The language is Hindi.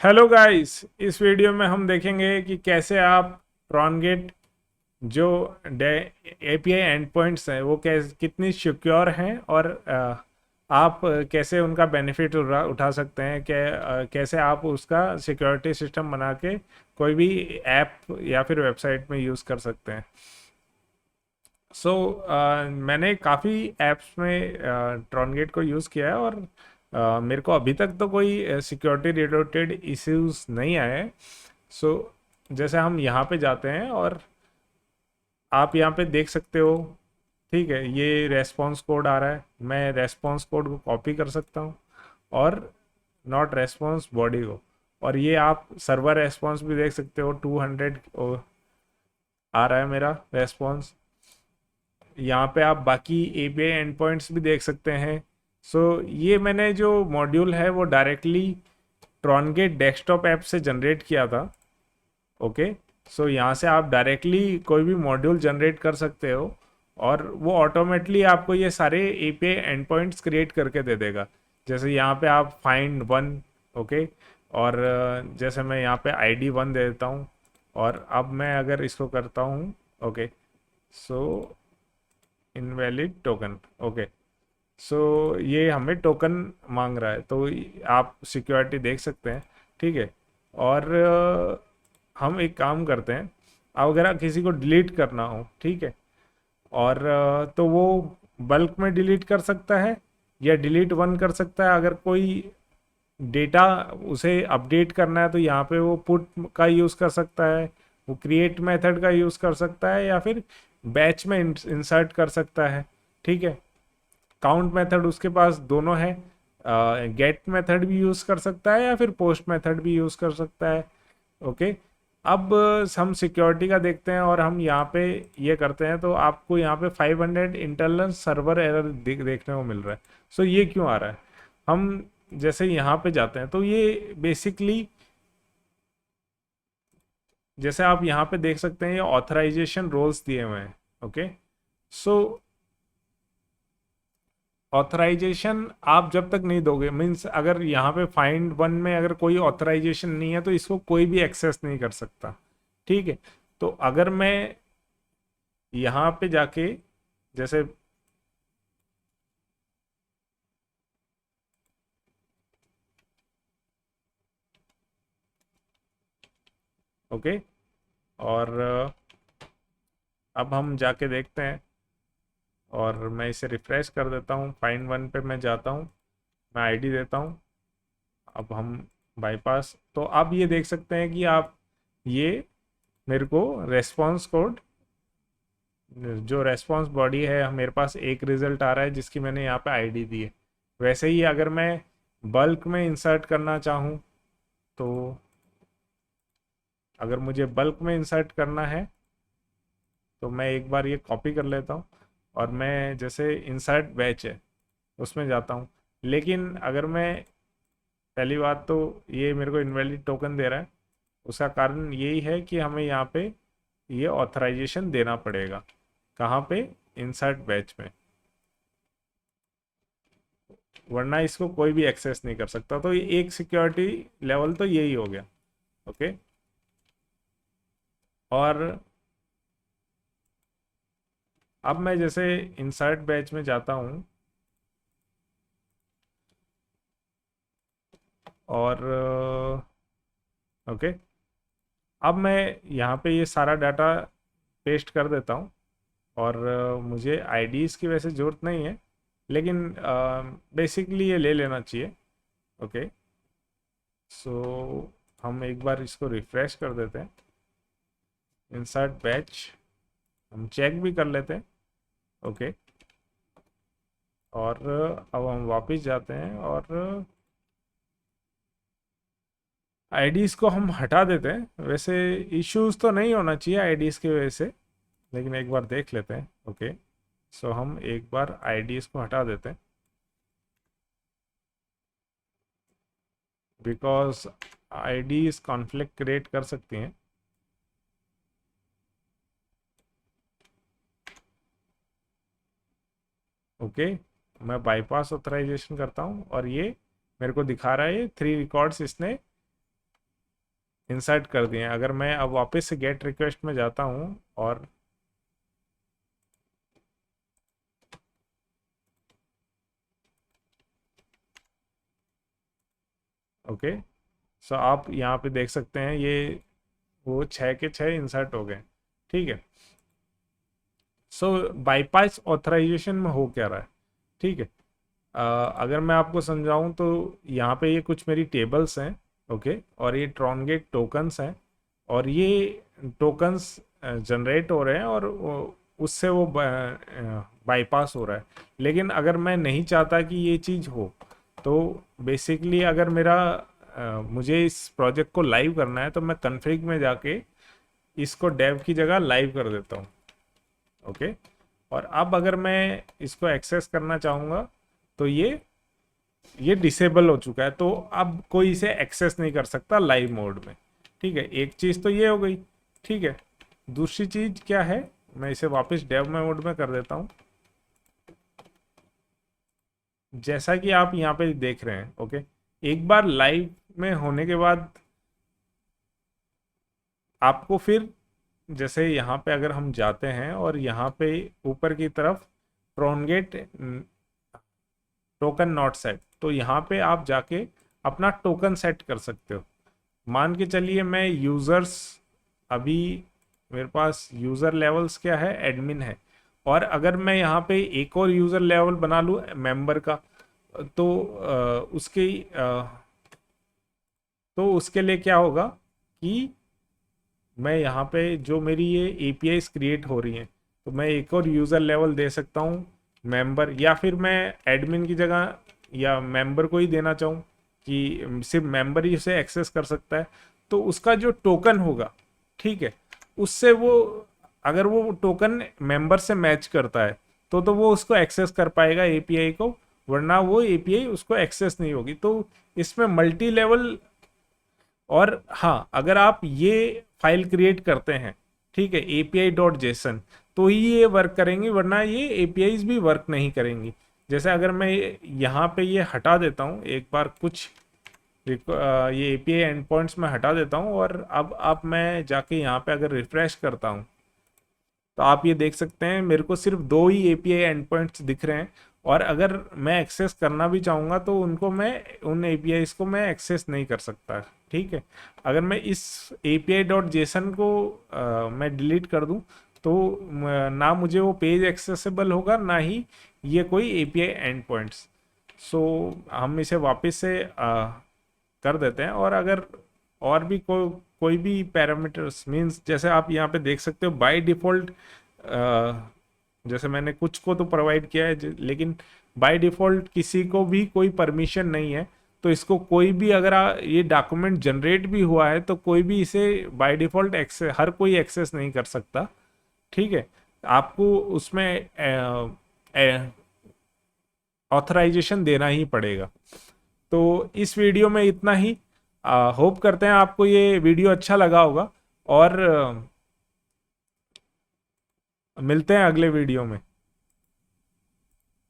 हेलो गाइस, इस वीडियो में हम देखेंगे कि कैसे आप ट्रॉनगेट जो एपीआई एंड पॉइंट्स हैं वो कितनी सिक्योर हैं और आप कैसे उनका बेनिफिट उठा सकते हैं। कैसे आप उसका सिक्योरिटी सिस्टम बना के कोई भी ऐप या फिर वेबसाइट में यूज़ कर सकते हैं। मैंने काफ़ी ऐप्स में ट्रॉनगेट को यूज़ किया है और मेरे को अभी तक तो कोई सिक्योरिटी रिलेटेड इश्यूज नहीं आए हैं। सो जैसे हम यहाँ पे जाते हैं और आप यहाँ पे देख सकते हो। ठीक है, ये रेस्पॉन्स कोड आ रहा है, मैं रेस्पॉन्स कोड को कॉपी कर सकता हूँ और नॉट रेस्पॉन्स बॉडी को। और ये आप सर्वर रेस्पॉन्स भी देख सकते हो, 200 आ रहा है मेरा रेस्पॉन्स। यहाँ पे आप बाकी एपीआई एंड पॉइंट्स भी देख सकते हैं। ये मैंने जो मॉड्यूल है वो डायरेक्टली ट्रॉनगेट डेस्कटॉप ऐप से जनरेट किया था। ओके, यहाँ से आप डायरेक्टली कोई भी मॉड्यूल जनरेट कर सकते हो और वो ऑटोमेटली आपको ये सारे एपीआई एंड पॉइंट्स क्रिएट करके दे देगा। जैसे यहाँ पे आप फाइंड वन। ओके, और जैसे मैं यहाँ पे आईडी वन दे देता हूँ और अब मैं अगर इसको करता हूँ। ओके, सो इनवैलिड टोकन। ओके, सो ये हमें टोकन मांग रहा है, तो आप सिक्योरिटी देख सकते हैं। ठीक है, और हम एक काम करते हैं। अब अगर किसी को डिलीट करना हो, ठीक है, और तो वो बल्क में डिलीट कर सकता है या डिलीट वन कर सकता है। अगर कोई डेटा उसे अपडेट करना है तो यहाँ पे वो पुट का यूज़ कर सकता है, वो क्रिएट मेथड का यूज़ कर सकता है या फिर बैच में इंसर्ट कर सकता है। ठीक है, काउंट मेथड उसके पास दोनों है। गेट मेथड भी यूज़ कर सकता है या फिर पोस्ट मेथड भी यूज़ कर सकता है। ओके, अब हम सिक्योरिटी का देखते हैं और हम यहाँ पे ये करते हैं तो आपको यहाँ पे 500 इंटरनल सर्वर एरर देखने को मिल रहा है। ये क्यों आ रहा है? हम जैसे यहाँ पे जाते हैं तो ये बेसिकली, जैसे आप यहाँ पे देख सकते हैं, ये ऑथराइजेशन रोल्स दिए हुए हैं। ओके, सो ऑथराइजेशन आप जब तक नहीं दोगे, मीन्स अगर यहाँ पे फाइंड वन में अगर कोई ऑथराइजेशन नहीं है तो इसको कोई भी एक्सेस नहीं कर सकता। ठीक है, तो अगर मैं यहाँ पे जाके जैसे ओके, और अब हम जाके देखते हैं और मैं इसे रिफ्रेश कर देता हूँ। फाइंड वन पे मैं जाता हूँ, मैं आईडी देता हूँ। अब हम बाईपास, तो आप ये देख सकते हैं कि आप ये मेरे को रेस्पॉन्स कोड, जो रेस्पॉन्स बॉडी है, मेरे पास एक रिजल्ट आ रहा है जिसकी मैंने यहाँ पे आईडी दी है। वैसे ही अगर मैं बल्क में इंसर्ट करना चाहूँ तो अगर मुझे बल्क में इंसर्ट करना है तो मैं एक बार ये कॉपी कर लेता हूँ और मैं जैसे इंसर्ट बैच है उसमें जाता हूँ। लेकिन अगर मैं, पहली बात तो ये मेरे को इनवैलिड टोकन दे रहा है, उसका कारण यही है कि हमें यहाँ पे ये ऑथराइजेशन देना पड़ेगा। कहाँ पे? इंसर्ट बैच में, वरना इसको कोई भी एक्सेस नहीं कर सकता। तो ये एक सिक्योरिटी लेवल तो यही हो गया। ओके, और अब मैं जैसे इंसर्ट बैच में जाता हूँ और ओके, अब मैं यहाँ पे ये सारा डाटा पेस्ट कर देता हूँ और मुझे आईडीज़ की वैसे ज़रूरत नहीं है, लेकिन बेसिकली ये ले लेना चाहिए। ओके, सो हम एक बार इसको रिफ्रेश कर देते हैं, इंसर्ट बैच, हम चेक भी कर लेते हैं। ओके, और अब हम वापस जाते हैं और आईडीज़ को हम हटा देते हैं। वैसे इश्यूज तो नहीं होना चाहिए आईडीज़ की वजह से, लेकिन एक बार देख लेते हैं। ओके, हम एक बार आईडीज़ को हटा देते हैं बिकॉज आईडीज़ कॉन्फ्लिक्ट क्रिएट कर सकती हैं। ओके, मैं बाईपास ऑथराइजेशन करता हूँ और ये मेरे को दिखा रहा है ये 3 रिकॉर्ड्स इसने इंसर्ट कर दिए हैं। अगर मैं अब वापस से गेट रिक्वेस्ट में जाता हूँ और ओके, सो आप यहाँ पे देख सकते हैं ये वो 6 के 6 इंसर्ट हो गए। ठीक है, सो बाईपास ऑथराइजेशन में हो क्या रहा है। ठीक है, अगर मैं आपको समझाऊं तो यहाँ पे ये कुछ मेरी टेबल्स हैं। ओके, और ये ट्रॉनगेट टोकन्स हैं, और ये टोकन्स जनरेट हो रहे हैं और उससे वो बाईपास हो रहा है। लेकिन अगर मैं नहीं चाहता कि ये चीज़ हो, तो बेसिकली अगर मुझे इस प्रोजेक्ट को लाइव करना है, तो मैं कन्फिग में जाके इसको डेव की जगह लाइव कर देता हूँ। ओके, और अब अगर मैं इसको एक्सेस करना चाहूँगा तो ये डिसेबल हो चुका है, तो अब कोई इसे एक्सेस नहीं कर सकता लाइव मोड में। ठीक है, एक चीज़ तो ये हो गई। ठीक है, दूसरी चीज़ क्या है, मैं इसे वापस डेव मोड में कर देता हूँ। जैसा कि आप यहाँ पे देख रहे हैं, ओके, एक बार लाइव में होने के बाद आपको फिर, जैसे यहाँ पे अगर हम जाते हैं और यहाँ पे ऊपर की तरफ ट्रोनगेट टोकन नॉट सेट, तो यहाँ पे आप जाके अपना टोकन सेट कर सकते हो। मान के चलिए मैं यूज़र्स, अभी मेरे पास यूज़र लेवल्स क्या है, एडमिन है, और अगर मैं यहाँ पे एक और यूज़र लेवल बना लूँ मेंबर का, तो उसके लिए क्या होगा कि मैं यहाँ पे जो मेरी ये एपीआईज क्रिएट हो रही हैं, तो मैं एक और यूज़र लेवल दे सकता हूँ मेंबर, या फिर मैं एडमिन की जगह या मेंबर को ही देना चाहूँ कि सिर्फ मेंबर ही उसे एक्सेस कर सकता है। तो उसका जो टोकन होगा, ठीक है, उससे वो, अगर वो टोकन मेंबर से मैच करता है तो वो उसको एक्सेस कर पाएगा एपीआई को, वरना वो एपीआई उसको एक्सेस नहीं होगी। तो इसमें मल्टी लेवल, और हाँ, अगर आप ये फाइल क्रिएट करते हैं, ठीक है, एपीआई डॉट जेसन, तो ही ये वर्क करेंगी, वरना ये एपीआईज भी वर्क नहीं करेंगी। जैसे अगर मैं यहाँ पे ये हटा देता हूँ एक बार, कुछ ये एपीआई एंड पॉइंट्स में हटा देता हूँ, और अब मैं जाके यहाँ पे अगर रिफ्रेश करता हूँ, तो आप ये देख सकते हैं मेरे को सिर्फ 2 ही एपीआई एंड पॉइंट्स दिख रहे हैं। और अगर मैं एक्सेस करना भी चाहूँगा तो उन एपीआईज को मैं एक्सेस नहीं कर सकता। ठीक है, अगर मैं इस एपीआई डॉट जेसन को मैं डिलीट कर दूं, तो ना मुझे वो पेज एक्सेसिबल होगा, ना ही ये कोई एपीआई एंड पॉइंट्स। सो हम इसे वापस से कर देते हैं। और अगर और भी कोई भी पैरामीटर्स, मींस जैसे आप यहाँ पे देख सकते हो बाय डिफ़ॉल्ट, जैसे मैंने कुछ को तो प्रोवाइड किया है, लेकिन बाय डिफ़ॉल्ट किसी को भी कोई परमिशन नहीं है। तो इसको कोई भी, अगर ये डॉक्यूमेंट जनरेट भी हुआ है, तो कोई भी इसे बाय डिफ़ॉल्ट एक्सेस, हर कोई एक्सेस नहीं कर सकता। ठीक है, आपको उसमें ऑथराइजेशन देना ही पड़ेगा। तो इस वीडियो में इतना ही। होप करते हैं आपको ये वीडियो अच्छा लगा होगा, और मिलते हैं अगले वीडियो में।